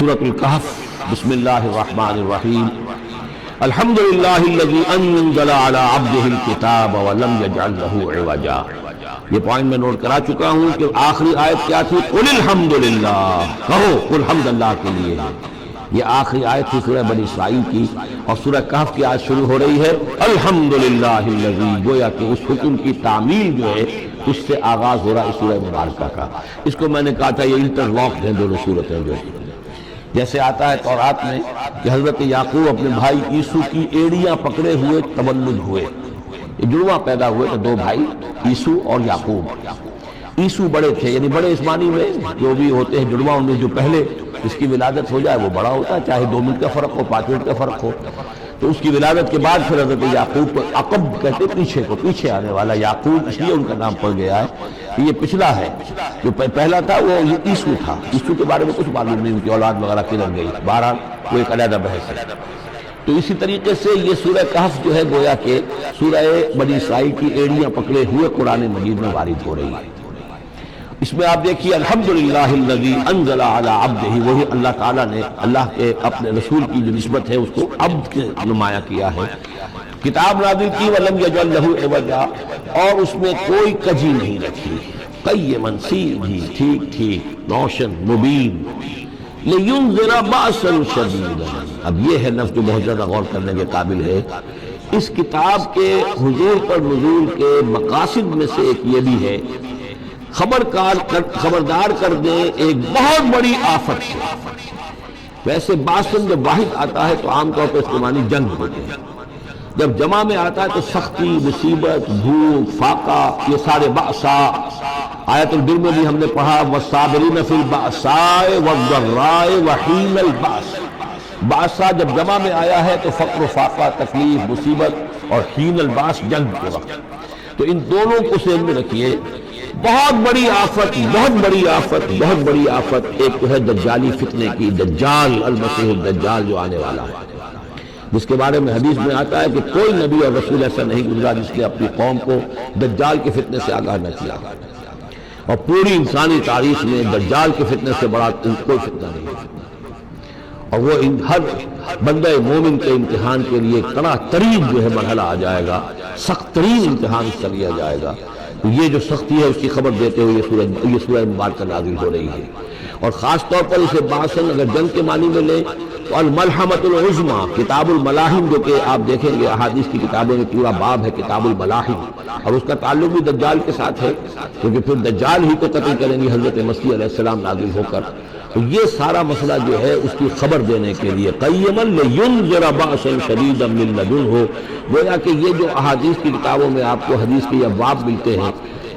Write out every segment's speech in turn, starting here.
سورۃ الکہف بسم اللہ الرحمن الرحیم الحمدللہ الذی انزل علی عبدہ الکتاب ولم یجعل لہ عوجا۔ یہ پوائنٹ میں نوٹ کرا چکا ہوں کہ آخری آیت کیا تھی؟ قل الحمدللہ، کہو قل حمد اللہ کے لیے۔ یہ آخری آیت تھی سورہ بنی اسرائیل کی، اور سورہ کہف کی آیت شروع ہو رہی ہے الحمدللہ الذی، گویا کہ اس حکم کی تعمیل جو ہے اس سے آغاز ہو رہا ہے سورہ مبارکہ کا۔ اس کو میں نے کہا تھا یہ انٹرلاکڈ ہیں دونوں صورتیں، جو جیسے آتا ہے تورات میں کہ حضرت یعقوب اپنے بھائی عیسو کی ایڑیاں پکڑے ہوئے تولد ہوئے، یہ جڑواں پیدا ہوئے تو دو بھائی عیسو اور یعقوب۔ عیسو بڑے تھے، یعنی بڑے اس معنی میں جو بھی ہوتے ہیں جڑواں، ان میں جو پہلے اس کی ولادت ہو جائے وہ بڑا ہوتا ہے، چاہے 2 منٹ کا فرق ہو 5 منٹ کا فرق ہو۔ تو اس کی ولادت کے بعد پھر حضرت یعقوب کو عقب کہتے پیچھے آنے والا، یعقوب اس لیے ان کا نام پڑ گیا ہے کہ یہ پچھلا ہے۔ جو پہلا تھا وہ عیسو تھا، عیسو کے بارے میں کچھ معلوم نہیں، ان کی اولاد وغیرہ کدھر گئی، بہرحال وہ ایک علیحدہ بحث ہے۔ تو اسی طریقے سے یہ سورہ کہف جو ہے گویا کہ سورہ بنی اسرائیل کی ایڑیاں پکڑے ہوئے قرآن مجید میں وارد ہو رہی ہے۔ اس میں آپ دیکھیے الحمدللہ الذی انزل علی عبدہ، وہی اللہ تعالیٰ نے اللہ کے اپنے رسول کی جو نسبت ہے اس کو عبد کے نمایاں کیا ہے۔ کتاب نازل کی ولم یجعل لہ عوجا، اور اس میں کوئی کجی نہیں رکھی، قیما سیدھی ٹھیک روشن مبین، لینذر بأسا شدیدا۔ اب یہ ہے لفظ جو بہت زیادہ غور کرنے کے قابل ہے۔ اس کتاب کے حضور پر نزول کے مقاصد میں سے ایک یہ بھی ہے خبردار کر دیں ایک بہت بڑی آفت سے۔ ویسے باسن جب واحد آتا ہے تو عام طور پر اس کے معنی جنگ ہوتے ہیں، جب جمع میں آتا ہے تو سختی، مصیبت، بھوک، فاقہ، یہ سارے بأسا۔ آیت البر میں بھی ہم نے پڑھا والصابرین فی البأساء والضراء وحین البأس۔ بأسا جب جمع میں آیا ہے تو فقر و فاقہ، تکلیف، مصیبت، اور حین الباس جنگ کے وقت۔ تو ان دونوں کو ذہن میں رکھیے، بہت بڑی آفت، بہت بڑی آفت، بہت بڑی آفت ایک تو ہے دجالی فتنے کی، دجال المسیح الدجال جو آنے والا ہے، جس کے بارے میں حدیث میں آتا ہے کہ کوئی نبی اور رسول ایسا نہیں گزرا جس نے اپنی قوم کو دجال کے فتنے سے آگاہ نہ کیا، اور پوری انسانی تاریخ میں دجال کے فتنے سے بڑا کوئی فتنہ نہیں ہے، اور وہ ہر بندہ مومن کے امتحان کے لیے کڑا ترین جو ہے مرحلہ آ جائے گا، سخت ترین امتحان اس کا لیا جائے گا۔ تو یہ جو سختی ہے اس کی خبر دیتے ہوئے یہ سورہ مبارکہ نازل ہو رہی ہے، اور خاص طور پر اسے باسن اگر جنگ کے معنی میں لیں تو الملحمۃ العظمیٰ، کتاب الملاحم، جو کہ آپ دیکھیں گے احادیث کی کتابوں میں پورا باب ہے کتاب الملاحم، اور اس کا تعلق بھی دجال کے ساتھ ہے، کیونکہ پھر دجال ہی کو قتل کریں گے حضرت مسیح علیہ السلام نازل ہو کر۔ تو یہ سارا مسئلہ جو ہے اس کی خبر دینے کے لیے قیما لینذر بأسا شدیدا من لدنہ، گویا کہ یہ جو احادیث کی کتابوں میں آپ کو حدیث کے ابواب ملتے ہیں،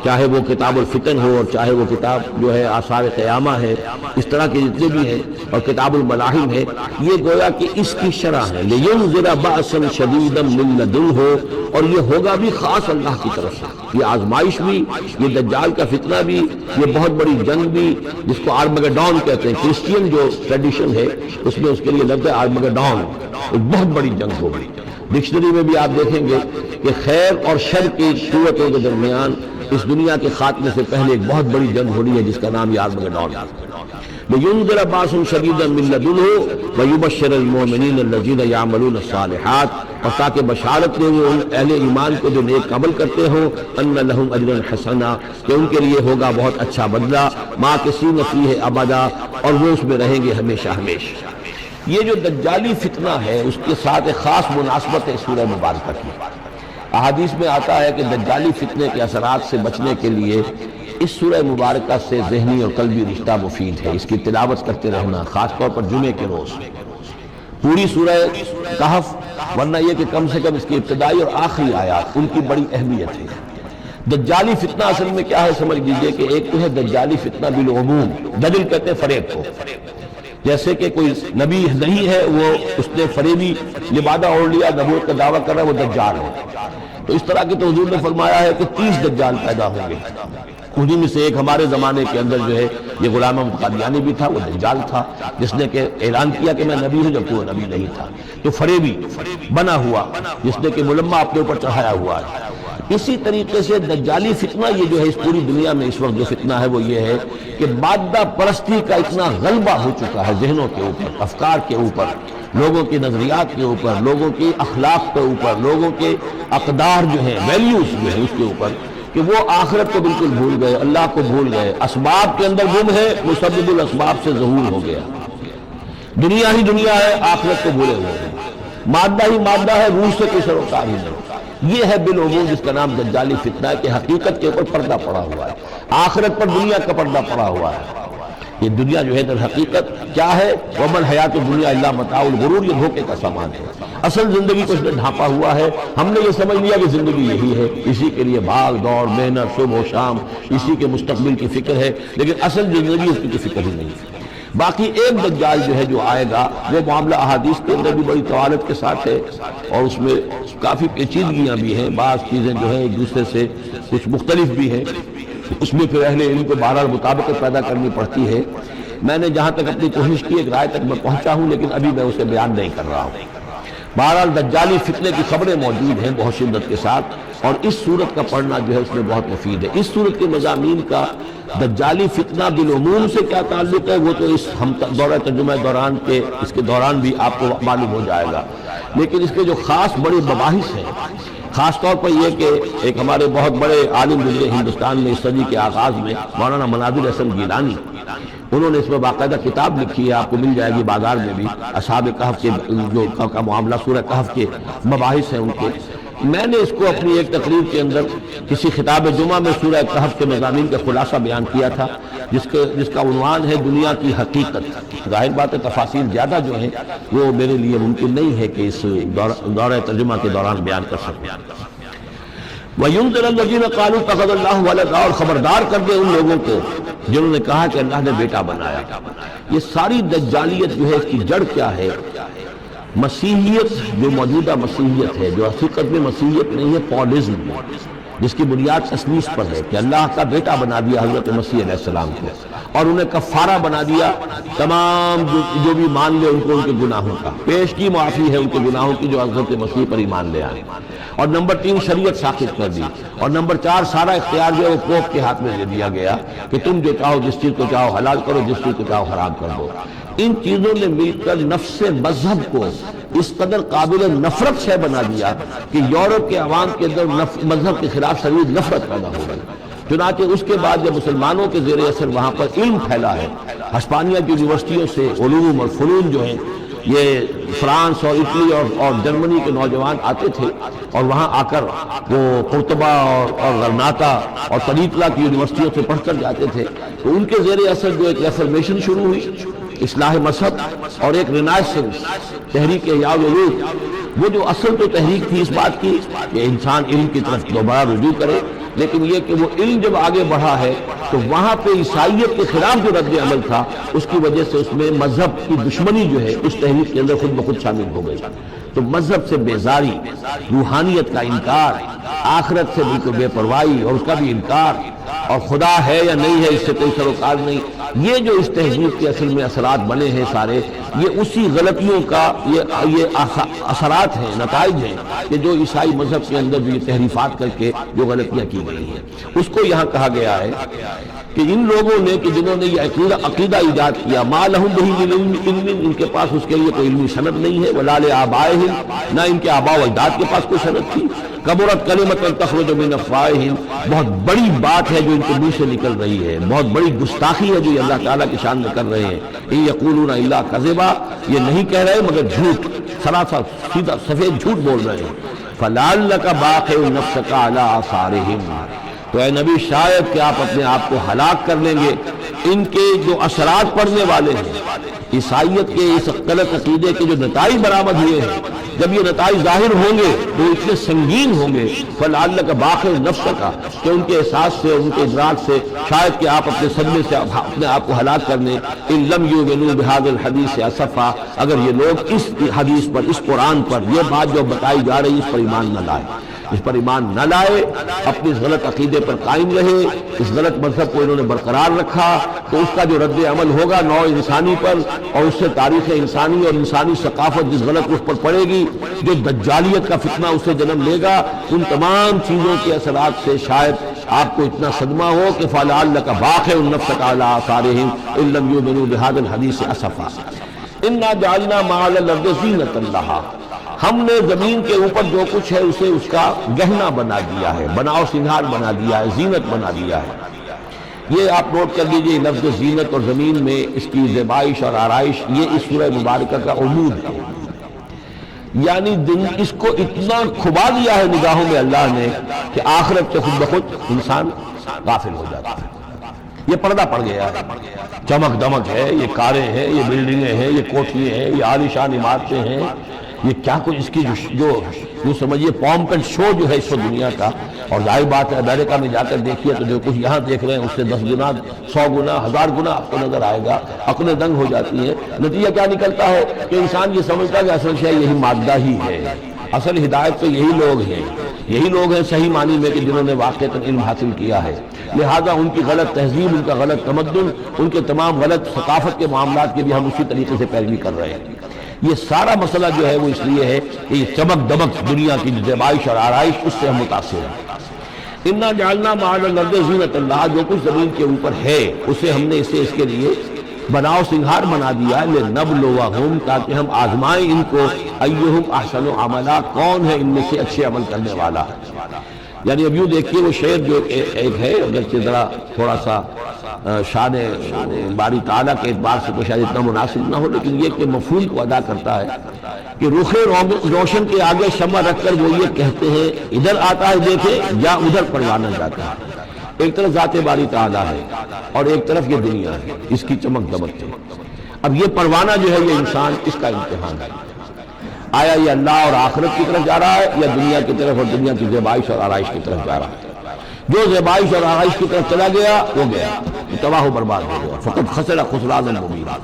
چاہے وہ کتاب الفتن ہو اور چاہے وہ کتاب جو ہے آثار قیامہ ہے، اس طرح کے جتنے بھی ہیں، اور کتاب الملاحم ہے، یہ گویا کہ اس کی شرح ہے لینذر بأسا شدیدا من لدنہ، اور یہ ہوگا بھی خاص اللہ کی طرف سے، یہ آزمائش بھی، یہ دجال کا فتنہ بھی، یہ بہت بڑی جنگ بھی، جس کو آرمگڈون کہتے ہیں، کرسچین جو ٹریڈیشن ہے اس میں اس کے لیے لفظ ہے آرمگڈون، ایک بہت بڑی جنگ ہوگی۔ ڈکشنری میں بھی آپ دیکھیں گے کہ خیر اور شر کی قوتوں کے درمیان اس دنیا کے خاتمے سے پہلے ایک بہت بڑی جنگ ہو رہی ہے جس کا نام آرمگڈون ہے۔ لینذر بأسا شدیدا من لدنہ ویبشر المؤمنین الذین یعملون الصالحات، اور تاکہ بشارت دے وہ اہل ایمان کو جو نیک عمل کرتے ہوں، ان لہم اجرا حسنا، کہ ان کے لیے ہوگا بہت اچھا بدلہ، ماکثین فیہ ابدا، اور وہ اس میں رہیں گے ہمیشہ ہمیشہ۔ یہ جو دجالی فتنہ ہے اس کے ساتھ ایک خاص مناسبت ہے سورہ مبارکہ کی۔ احادیث میں آتا ہے کہ دجالی فتنے کے اثرات سے بچنے کے لیے اس سورہ مبارکہ سے ذہنی اور قلبی رشتہ مفید ہے، اس کی تلاوت کرتے رہنا، خاص طور پر جمعے کے روز پوری سورہ کہف، ورنہ یہ کہ کم سے کم اس کی ابتدائی اور آخری آیات ان کی بڑی اہمیت ہے۔ دجالی فتنہ اصل میں کیا ہے سمجھ لیجئے کہ ایک تو ہے دجالی فتنہ بالعموم، دجل کہتے ہیں فریب کو، جیسے کہ کوئی نبی نہیں ہے، وہ اس نے فریبی لبادہ اوڑھ لیا، نبوت کا دعویٰ کر رہا ہے، وہ دجال ہے۔ تو اس طرح کی تو حضور نے فرمایا ہے کہ 30 دجال پیدا ہوں گے، انہی میں سے ایک ہمارے زمانے کے اندر جو ہے یہ غلام احمد قادیانی بھی تھا، وہ دجال تھا، جس نے کہ اعلان کیا کہ میں نبی ہوں جبکہ وہ نبی نہیں تھا۔ تو فریبی بنا ہوا، جس نے کہ ملمہ اپنے اوپر چڑھایا ہوا ہے۔ اسی طریقے سے دجالی فتنہ یہ جو ہے اس پوری دنیا میں اس وقت جو فتنہ ہے وہ یہ ہے کہ مادہ پرستی کا اتنا غلبہ ہو چکا ہے ذہنوں کے اوپر، افکار کے اوپر، لوگوں کے نظریات کے اوپر، لوگوں کی اخلاق کے اوپر، لوگوں کے اقدار جو ہیں، ویلیوز جو ہیں اس کے اوپر، کہ وہ آخرت کو بالکل بھول گئے، اللہ کو بھول گئے، اسباب کے اندر گم ہے، مسبب الاسباب سے ظہور ہو گیا، دنیا ہی دنیا ہے، آخرت کو بھولے ہوئے ہیں، مادہ ہی مادہ ہے، روح سے کوئی سروکار ہی نہیں۔ یہ ہے بالعموم جس کا نام دجالی فتنہ ہے کہ حقیقت کے اوپر پردہ پڑا ہوا ہے، آخرت پر دنیا کا پردہ پڑا ہوا ہے۔ یہ دنیا جو ہے در حقیقت کیا ہے؟ وَمَا الْحَيَاةُ الدُّنْيَا إِلَّا مَتَاعُ الْغُرُورِ، یہ دھوکے کا سامان ہے۔ اصل زندگی کو اس نے ڈھانپا ہوا ہے، ہم نے یہ سمجھ لیا کہ زندگی یہی ہے، اسی کے لیے بھاگ دوڑ، محنت، صبح و شام، اسی کے مستقبل کی فکر ہے، لیکن اصل زندگی اس کی فکر ہی نہیں ہے۔ باقی ایک دجال جو ہے جو آئے گا وہ معاملہ احادیث کے اندر بھی بڑی طوالت کے ساتھ ہے، اور اس میں کافی پیچیدگیاں بھی ہیں، بعض چیزیں جو ہیں ایک دوسرے سے کچھ مختلف بھی ہیں، اس میں پھر اہل علم کو بہرحال مطابقت پیدا کرنی پڑتی ہے۔ میں نے جہاں تک اپنی کوشش کی ایک رائے تک میں پہنچا ہوں، لیکن ابھی میں اسے بیان نہیں کر رہا ہوں۔ بہرحال دجالی فتنے کی خبریں موجود ہیں بہت شدت کے ساتھ، اور اس صورت کا پڑھنا جو ہے اس میں بہت مفید ہے۔ اس صورت کے مضامین کا دجالی فتنہ بالعموم سے کیا تعلق ہے وہ تو اس ہم دورہ ترجمہ دوران کے اس کے دوران بھی آپ کو معلوم ہو جائے گا، لیکن اس کے جو خاص بڑے مباحث ہیں، خاص طور پر یہ کہ ایک ہمارے بہت بڑے عالم گزرے ہندوستان میں اس صدی کے آغاز میں، مولانا مناظر حسن گیلانی، انہوں نے اس میں باقاعدہ کتاب لکھی ہے، آپ کو مل جائے گی بازار میں بھی، اصحاب کہف کے جو کا معاملہ سورہ کہف کے مباحث ہیں ان کے۔ میں نے اس کو اپنی ایک تقریر کے اندر کسی خطاب جمعہ میں سورہ کہف کے مضامین کا خلاصہ بیان کیا تھا، جس کا عنوان ہے دنیا کی حقیقت۔ ظاہر بات ہے تفاصیل زیادہ جو ہیں وہ میرے لیے ممکن نہیں ہے کہ اس دورہ ترجمہ کے دوران بیان کر سکوں۔ وَيُنذِرَ الَّذِينَ قَالُوا اتَّخَذَ اللَّهُ وَلَدًا، اور خبردار کر دے ان لوگوں کو جنہوں نے کہا کہ اللہ نے بیٹا بنایا۔ یہ ساری دجالیت جو ہے اس کی جڑ کیا ہے؟ مسیحیت، جو موجودہ مسیحیت ہے، جو حقیقت میں مسیحیت نہیں ہے، پولزم، جس کی بنیاد تسلیس پر ہے کہ اللہ کا بیٹا بنا دیا حضرت مسیح علیہ السلام کو، اور انہیں کفارہ بنا دیا تمام جو بھی مان لے ان کو ان کے گناہوں کا، پیش کی معافی ہے ان کے گناہوں کی جو حضرت مسیح پر ایمان لے آئے، اور نمبر 3 شریعت ساخت کر دی، اور نمبر 4 سارا اختیار جو ہے وہ پوپ کے ہاتھ میں دے دیا گیا کہ تم جو چاہو جس چیز کو چاہو حلال کرو، جس چیز کو چاہو حرام کر دو۔ ان چیزوں نے مل کر نفس مذہب کو اس قدر قابل نفرت سے بنا دیا کہ یورپ کے عوام کے اندر مذہب کے خلاف شدید نفرت پیدا ہو گئی۔ چنانچہ اس کے بعد جب مسلمانوں کے زیر اثر وہاں پر علم پھیلا ہے، ہسپانیہ کی یونیورسٹیوں سے علوم اور فنون جو ہیں یہ فرانس اور اٹلی اور جرمنی کے نوجوان آتے تھے، اور وہاں آ کر وہ قرطبہ اور غرناطہ اور طریقلہ کی یونیورسٹیوں سے پڑھ کر جاتے تھے، تو ان کے زیر اثر جو ایک ریفارمیشن شروع ہوئی، اصلاح مذہب، اور ایک رینائسنس، تحریک احیاء الولود، وہ جو اصل تو تحریک تھی اس بات کی کہ انسان علم کی طرف دوبارہ رجوع کرے، لیکن یہ کہ وہ علم جب آگے بڑھا ہے تو وہاں پہ عیسائیت کے خلاف جو رد عمل تھا اس کی وجہ سے اس میں مذہب کی دشمنی جو ہے اس تحریک کے اندر خود بخود شامل ہو گئی۔ تو مذہب سے بیزاری، روحانیت کا انکار، آخرت سے بالکل بے پرواہی اور اس کا بھی انکار، اور خدا ہے یا نہیں ہے اس سے کوئی سروکار نہیں، یہ جو اس تہذیب کے اصل میں اثرات بنے ہیں سارے، یہ اسی غلطیوں کا یہ اثرات ہیں، نتائج ہیں کہ جو عیسائی مذہب کے اندر جو یہ تحریفات کر کے جو غلطیاں کی گئی ہیں، اس کو یہاں کہا گیا ہے کہ ان لوگوں نے کہ جنہوں نے یہ عقیدہ ایجاد کیا، ما لہم بہ من علم، ان کے پاس اس کے لیے کوئی علمی سند نہیں ہے، ولا لآبائہم، نہ ان کے آباء و اجداد کے پاس کوئی سند تھی، کبرت کلمۃ تخرج من افواہہم، بہت بڑی بات ہے جو ان کے منہ سے نکل رہی ہے، بہت بڑی گستاخی ہے جو یہ اللہ تعالیٰ کی شان میں کر رہے ہیں، ان یقولون الا کذبا، یہ نہیں کہہ رہے مگر جھوٹ، سراسر سیدھا سفید جھوٹ بول رہے ہیں، فلعلک باخع نفسک علی آثارہم، تو اے نبی شاید کہ آپ اپنے آپ کو ہلاک کر لیں گے ان کے جو اثرات پڑنے والے ہیں، عیسائیت کے اس غلط عقیدے کے جو نتائج برآمد ہوئے ہیں، جب یہ نتائج ظاہر ہوں گے تو اتنے سنگین ہوں گے، فلعلک باخع نفسک، کہ ان کے احساس سے، ان کے ادراک سے شاید کہ آپ اپنے صدمے سے اپنے آپ کو ہلاک کر لیں، ان لم یؤمنوا بہذا الحدیث اسفا، اگر یہ لوگ اس حدیث پر، اس قرآن پر، یہ بات جو بتائی جا رہی اس پر ایمان نہ لائیں۔ اس پر ایمان نہ لائے، اپنے اس غلط عقیدے پر قائم رہے، اس غلط مذہب کو انہوں نے برقرار رکھا، تو اس کا جو رد عمل ہوگا نوع انسانی پر، اور اس سے تاریخ انسانی اور انسانی ثقافت جس غلط رخ پر پڑے گی، جو دجالیت کا فتنہ اسے جنم لے گا، ان تمام چیزوں کے اثرات سے شاید آپ کو اتنا صدمہ ہو کہ فَلَعَلَّكَ بَاخِعٌ نَفْسَكَ عَلَىٰ آثَارِهِمْ إِن لَّمْ يُؤْمِنُوا بِهَٰذَا الْحَدِيثِ أَسَفًا إِنَّا جَعَلْنَا مَا عَلَى الْأَرْضِ زِينَةً لَّهَا، ہم نے زمین کے اوپر جو کچھ ہے اسے اس کا گہنا بنا دیا ہے، بناؤ سنگھار بنا دیا ہے، زینت بنا دیا ہے۔ یہ آپ نوٹ کر لیجئے، لفظ زینت اور زمین میں اس کی زیبائش اور آرائش، یہ اس سورہ مبارکہ کا عمود ہے، یعنی اس کو اتنا کھبا دیا ہے نگاہوں میں اللہ نے کہ آخرت سے خود بخود انسان غافل ہو جاتا ہے۔ یہ پردہ پڑ گیا ہے، چمک دمک ہے، یہ کاریں ہیں، یہ بلڈنگیں ہیں، یہ کوٹھیاں ہیں، یہ عالیشان عمارتیں ہیں، یہ کیا کچھ اس کی جو سمجھیے پومپ اینڈ شو جو ہے اس وقت دنیا کا، اور ظاہر بات ہے امریکہ میں جا کر دیکھیے تو جو کچھ یہاں دیکھ رہے ہیں اس سے 10 گنا 100 گنا 1000 گنا آپ کو نظر آئے گا، عقلیں دنگ ہو جاتی ہیں۔ نتیجہ کیا نکلتا ہے کہ انسان یہ سمجھتا ہے کہ اصل شے یہی مادہ ہی ہے، اصل ہدایت تو یہی لوگ ہیں، یہی لوگ ہیں صحیح معنی میں کہ جنہوں نے واقعتاً علم حاصل کیا ہے، لہذا ان کی غلط تہذیب، ان کا غلط تمدن، ان کے تمام غلط ثقافت کے معاملات کی بھی ہم اسی طریقے سے پیروی کر رہے ہیں۔ یہ سارا مسئلہ جو ہے وہ اس لیے ہے کہ یہ چمک دمک دنیا کی زیبائش اور آرائش اس سے ہم متاثر ہیں۔ اِنَّا جَعَلْنَا مَا عَلَى الْأَرْضِ زِينَةً لَّهَا، جو کچھ زمین کے اوپر ہے اسے ہم نے اس کے لیے بناؤ سنگھار بنا دیا ہے، لِنَبْلُوَهُمْ، تاکہ ہم آزمائیں ان کو، أَيُّهُمْ أَحْسَنُ عَمَلًا، کون ہے ان میں سے اچھے عمل کرنے والا ہے۔ یعنی اب یوں دیکھیے وہ شعر جو ایک ہے، اگرچہ ذرا تھوڑا سا شان باری تعالیٰ کے اعتبار سے تو شاید اتنا مناسب نہ ہو، لیکن یہ کہ مفہوم کو ادا کرتا ہے کہ رخ روشن کے آگے شمع رکھ کر وہ یہ کہتے ہیں ادھر آتا ہے دیکھے یا ادھر پروانہ جاتا ہے۔ ایک طرف ذات باری تعالیٰ ہے اور ایک طرف یہ دنیا ہے، اس کی چمک دمک ہے۔ اب یہ پروانہ جو ہے یہ انسان، اس کا امتحان ہے، آیا یہ اللہ اور آخرت کی طرف جا رہا ہے یا دنیا کی طرف اور دنیا کی زیبائش اور آرائش کی طرف جا رہا ہے۔ جو زیبائش اور آرائش کی طرف چلا گیا وہ گیا، تباہ و برباد ہو گیا، فقط خسر خسرانا مبینا۔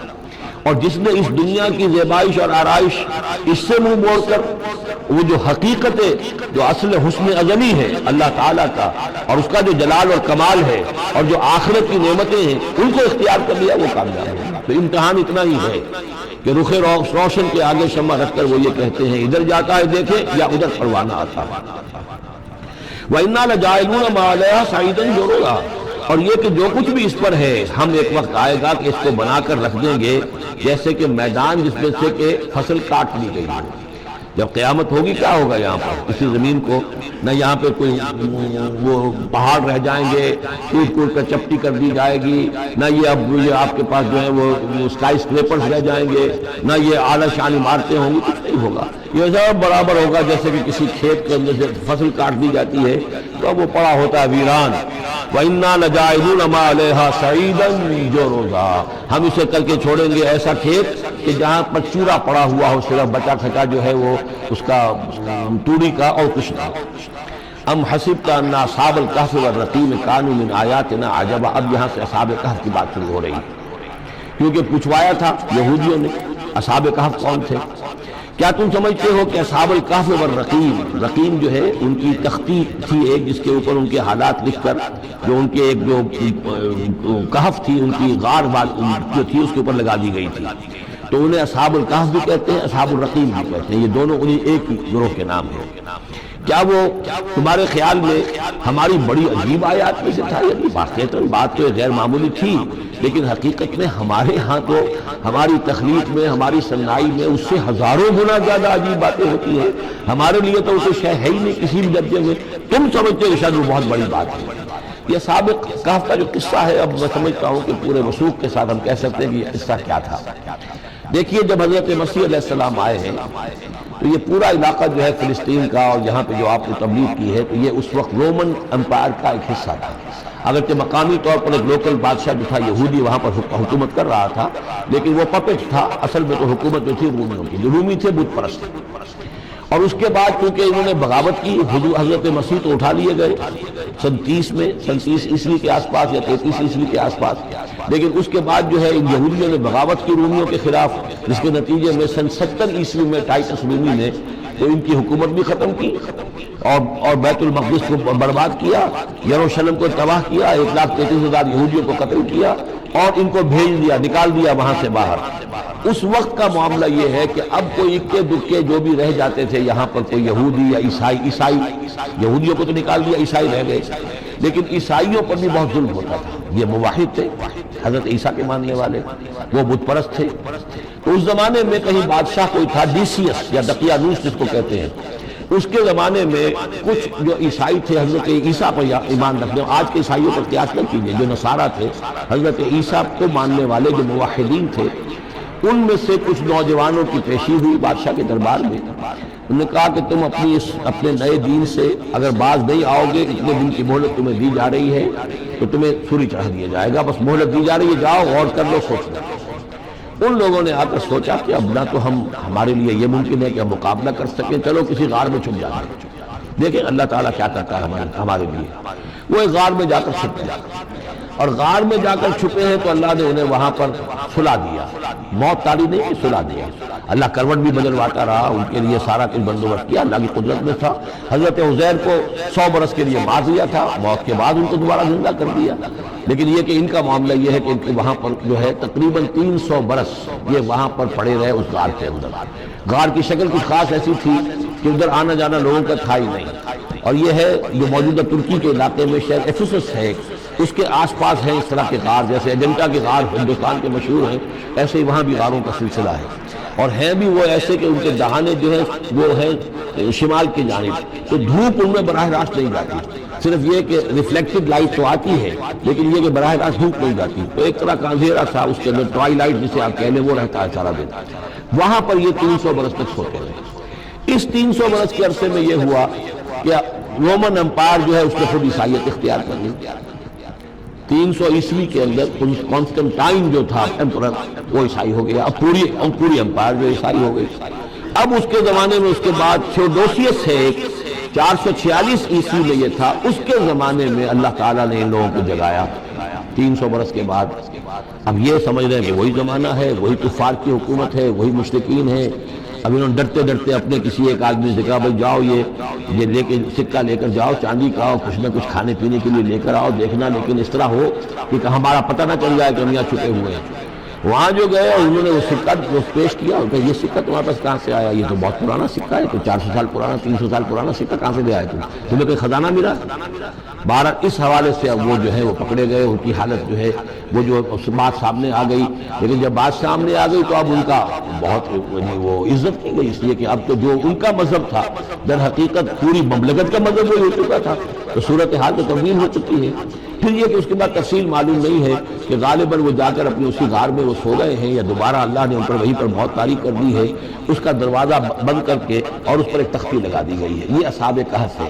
اور جس نے اس دنیا کی زیبائش اور آرائش اس سے منہ موڑ کر وہ جو حقیقت جو اصل حسن ازلی ہے اللہ تعالیٰ کا، اور اس کا جو جلال اور کمال ہے، اور جو آخرت کی نعمتیں ہیں ان کو اختیار کر لیا، وہ کامیاب ہے۔ تو امتحان اتنا ہی ہے کہ رخ روشن کے آگے شمع رکھ کر وہ یہ کہتے ہیں ادھر جاتا ہے دیکھے یا ادھر پروانہ آتا ہے۔ وَإِنَّا لَجَاعِلُونَ مَا عَلَيْهَا صَعِيدًا جُرُزًا، اور یہ کہ جو کچھ بھی اس پر ہے ہم ایک وقت آئے گا کہ اس کو بنا کر رکھ دیں گے جیسے کہ میدان جس میں سے کہ فصل کاٹ لی گئی ہے۔ جب قیامت ہوگی کیا ہوگا یہاں پر اسی زمین کو، نہ یہاں پہ کوئی وہ پہاڑ رہ جائیں گے ٹوٹ ٹوٹ کر چپٹی کر دی جائے گی، نہ یہ آپ کے پاس جو ہے وہ اسکائی اسکریپرز رہ جائیں گے، نہ یہ اعلیٰ شان عمارتیں ہوں گی، کچھ نہیں ہوگا۔ یہ سب برابر ہوگا جیسے کہ کسی کھیت کے اندر سے فصل کاٹ دی جاتی ہے تو وہ پڑا ہوتا ہے ویران۔ وَإِنَّا لَجَاعِلُونَ مَا عَلَيْهَا صَعِيدًا جُرُزًا، ہم اسے کر کے چھوڑیں گے ایسا کھیت کہ جہاں پر چورا پڑا ہوا ہو، صرف بچا کھچا جو ہے وہ اس کا توڑی کا اور کچھ نہیں۔ ام حسبت ان اصحاب الکہف والرقیم کانوا من آیاتنا عجبا، اب یہاں سے اصحاب کہف کی بات شروع ہو رہی ہے، کیونکہ پوچھوایا تھا یہودیوں نے اصحاب کہف کون تھے۔ کیا تم سمجھتے ہو کہ اصحاب الکہف والرقیم، رقیم جو ہے ان کی تختی تھی ایک جس کے اوپر ان کے حالات لکھ کر جو ان کے ایک جو کہف تھی ان کی غار جو تھی اس کے اوپر لگا دی گئی تھی، تو انہیں اصحاب الکہف بھی کہتے ہیں، اصحاب الرقیم بھی کہتے ہیں، یہ دونوں انہیں ایک ہی گروہ کے نام ہیں۔ کیا وہ تمہارے خیال میں ہماری بڑی عجیب آیات میں سے تھا؟ یعنی واقعتاً بات تو غیر معمولی تھی، لیکن حقیقت میں ہمارے ہاں تو ہماری تخلیق میں، ہماری صنائی میں اس سے ہزاروں گنا زیادہ عجیب باتیں ہوتی ہیں، ہمارے لیے تو اسے شے ہے ہی نہیں کسی بھی درجے میں، تم سمجھتے ہو شاید وہ بہت بڑی بات ہے۔ یہ سابق کہف کا جو قصہ ہے اب میں سمجھتا ہوں کہ پورے وثوق کے ساتھ ہم کہہ سکتے ہیں کہ یہ قصہ کیا تھا۔ دیکھیے جب حضرت مسیح علیہ السلام آئے ہیں تو یہ پورا علاقہ جو ہے فلسطین کا اور یہاں پہ جو آپ نے تبلیغ کی ہے تو یہ اس وقت رومن امپائر کا ایک حصہ تھا، اگرچہ مقامی طور پر ایک لوکل بادشاہ جو تھا یہودی وہاں پر حکومت کر رہا تھا، لیکن وہ پپٹ تھا، اصل میں تو حکومت جو تھی رومیوں کی، جو رومی تھے بت پرست۔ اور اس کے بعد چونکہ انہوں نے بغاوت کی، حضرت مسیح تو اٹھا لیے گئے سن 30 عیسوی کے آس پاس یا 33 عیسوی کے آس پاس، لیکن اس کے بعد جو ہے ان یہودیوں نے بغاوت کی رومیوں کے خلاف، جس کے نتیجے میں سن 70 عیسوی میں ٹائٹس رومی نے تو ان کی حکومت بھی ختم کی اور بیت المقدس کو برباد کیا، یروشلم کو تباہ کیا، 1,33,000 یہودیوں کو قتل کیا اور ان کو بھیج دیا، نکال دیا وہاں سے باہر۔ اس وقت کا معاملہ یہ ہے کہ اب کوئی اکے دکے جو بھی رہ جاتے تھے یہاں پر، کوئی یہودی یا عیسائی، یہودیوں کو تو نکال دیا، عیسائی رہ گئے، لیکن عیسائیوں پر بھی بہت ظلم ہوتا تھا۔ یہ موحد تھے، حضرت عیسیٰ کے ماننے والے، وہ بت پرست تھے۔ تو اس زمانے میں کہیں بادشاہ کوئی تھا، ڈیسیس یا دقیانوس جس کو کہتے ہیں، اس کے زمانے میں کچھ جو عیسائی تھے حضرت عیسیٰ پر ایمان رکھنے، آج کے عیسائیوں پر قیاس نہ کیجیے، جو نصارہ تھے حضرت عیسیٰ کو ماننے والے جو موحدین تھے، ان میں سے کچھ نوجوانوں کی پیشی ہوئی بادشاہ کے دربار میں۔ انہوں نے کہا کہ تم اپنے نئے دین سے اگر باز نہیں آؤ گے، اتنے دن کی مہلت تمہیں دی جا رہی ہے تو تمہیں سولی چڑھا دیا جائے گا، بس مہلت دی جا رہی ہے، جاؤ غور کر لو، سوچ لو۔ ان لوگوں نے آ کر سوچا کہ اب نہ تو ہمارے لیے یہ ممکن ہے کہ ہم مقابلہ کر سکیں، چلو کسی غار میں چھپ جاتے ہیں، دیکھیں اللہ تعالیٰ کیا کرتا ہے ہمارے لیے۔ وہ ایک غار میں جا کر چھپ گئے، اور غار میں جا کر چھپے ہیں تو اللہ نے انہیں وہاں پر سلا دیا، موت تاری نہیں، سلا دیا۔ اللہ کروٹ بھی بدلواتا رہا، ان کے لیے سارا کچھ بندوبست کیا، اللہ کی قدرت میں تھا۔ حضرت عزیر کو 100 برس کے لیے مار دیا تھا، موت کے بعد ان کو دوبارہ زندہ کر دیا۔ لیکن یہ کہ ان کا معاملہ یہ ہے کہ ان کے وہاں پر جو ہے تقریباً 300 برس یہ وہاں پر پڑے رہے اس غار کے اندر۔ غار کی شکل کچھ خاص ایسی تھی کہ ادھر آنا جانا لوگوں کا تھا ہی نہیں، اور یہ ہے جو موجودہ ترکی کے علاقے میں شہر ایفیسس ہے، اس کے آس پاس ہیں اس طرح کے غار، جیسے اجنتا کے غار ہندوستان کے مشہور ہیں، ایسے ہی وہاں بھی غاروں کا سلسلہ ہے، اور ہیں بھی وہ ایسے کہ ان کے دہانے جو ہیں وہ ہیں شمال کی جانب، تو دھوپ ان میں براہ راست نہیں جاتی، صرف یہ کہ ریفلیکٹڈ لائٹ تو آتی ہے لیکن یہ کہ براہ راست دھوپ نہیں جاتی، تو ایک طرح کا اندھیرا تھا اس کے اندر، ٹوائی لائٹ جسے آپ کہہ لیں، وہ رہتا ہے سارا دن۔ وہاں پر یہ 300 برس تک سوتے رہے۔ اس 300 برس کے عرصے میں یہ ہوا کہ رومن امپائر جو ہے اس نے خود عیسائیت اختیار کر لی۔ 300 عیسوی کے اندر کانسٹنٹائن جو تھا ایمپرر، وہ عیسائی ہو گیا، اب پوری امپائر جو عیسائی ہو گئی۔ اب اس کے زمانے میں اس کے بعد تھیوڈوسیس ہے، 446 عیسوی میں یہ تھا، اس کے زمانے میں اللہ تعالیٰ نے ان لوگوں کو جگایا 300 برس کے بعد۔ اب یہ سمجھ رہے ہیں کہ وہی زمانہ ہے، وہی کفار کی حکومت ہے، وہی مشرکین ہے۔ اب انہوں نے ڈرتے ڈرتے اپنے کسی ایک آدمی سے کہا بھائی جاؤ یہ لے کے سکہ لے کر جاؤ، چاندی کا، کچھ نہ کچھ کھانے پینے کے لیے لے کر آؤ، دیکھنا لیکن اس طرح ہو کہ ہمارا پتہ نہ چل جائے کہ ہم یہاں چھپے ہوئے ہیں۔ وہاں جو گئے اور انہوں نے وہ سکہ پیش کیا، کہ یہ سکہ تمہارے پاس کہاں سے آیا؟ یہ تو بہت پرانا سکہ ہے، تو 400 سال پرانا، 300 سال پرانا سکہ کہاں سے لے آئے تمہیں کوئی خزانہ ملا؟ بہرحال اس حوالے سے اب وہ جو ہے وہ پکڑے گئے، ان کی حالت جو ہے وہ جو بات سامنے آ گئی، لیکن جب بات سامنے آ گئی تو اب ان کا بہت وہ عزت کی گئی، اس لیے کہ اب تو جو ان کا مذہب تھا در حقیقت پوری مملکت کا مذہب وہی ہو چکا تھا، تو صورتحال تو تبدیل ہو چکی ہے۔ پھر یہ کہ اس کے بعد تفصیل معلوم نہیں ہے کہ غالباً وہ جا کر اپنی اسی غار میں وہ سو گئے ہیں یا دوبارہ اللہ نے ان پر وہیں پر بہت تاریخ کر دی ہے، اس کا دروازہ بند کر کے اور اس پر ایک تختی لگا دی گئی ہے۔ یہ اصحاب کہف ہے۔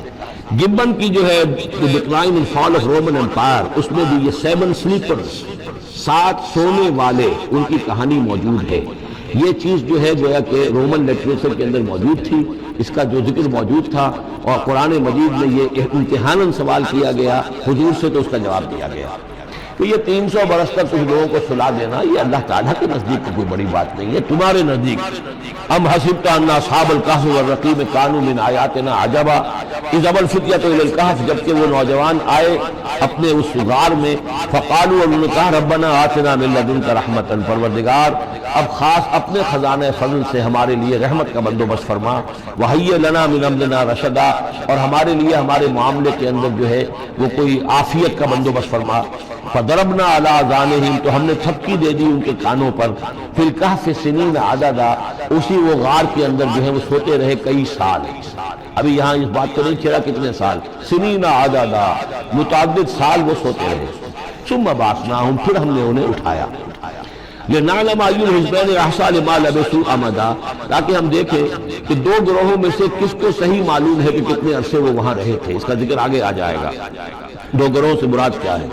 گبن کی جو ہے decline and fall of Roman empire, اس میں بھی یہ 7 سلیپرز، 7 سونے والے، ان کی کہانی موجود ہے۔ یہ چیز جو ہے گویا کہ رومن لٹریچر کے اندر موجود تھی، اس کا جو ذکر موجود تھا، اور قرآن مجید میں یہ امتحاناً سوال کیا گیا حضور سے تو اس کا جواب دیا گیا۔ تو یہ 300 برس تک کچھ لوگوں کو سلا دینا یہ اللہ تعالیٰ کے نزدیک کوئی بڑی بات نہیں ہے، تمہارے نزدیک۔ ام حسبت ان اصحاب الکہف والرقیم کانوا من آیاتنا عجبا اذ ابى الفتية الى الكهف، جبکہ وہ نوجوان آئے اپنے اس غار میں، فقالوا، انہوں نے کہا ربنا آتنا من لدنک رحمتا، پروردگار اب خاص اپنے خزانہ فضل سے ہمارے لیے رحمت کا بندوبست فرما، وہیئ لنا من امرنا رشدا، اور ہمارے لیے ہمارے معاملے کے اندر جو ہے وہ کوئی عافیت کا بندوبست فرما۔ فضربنا علی اذانہم، تو ہم نے تھپکی دے دی ان کے کانوں پر، فی الکہف سنین عددا، اسی وہ غار کے اندر جو ہے وہ سوتے رہے کئی سال۔ ابھی یہاں اس بات کو نہیں چھیڑا کتنے سال، سنین عددا، متعدد سال وہ سوتے رہے۔ ثم بعثناہم، پھر ہم نے انہیں اٹھایا، لنعلم ای الحزبین احصیٰ لما لبثوا امدا، تاکہ ہم دیکھیں کہ 2 گروہوں میں سے کس کو صحیح معلوم ہے کہ کتنے عرصے وہ وہاں رہے تھے۔ اس کا ذکر آگے آ جائے گا، 2 گروہوں سے مراد کیا ہے۔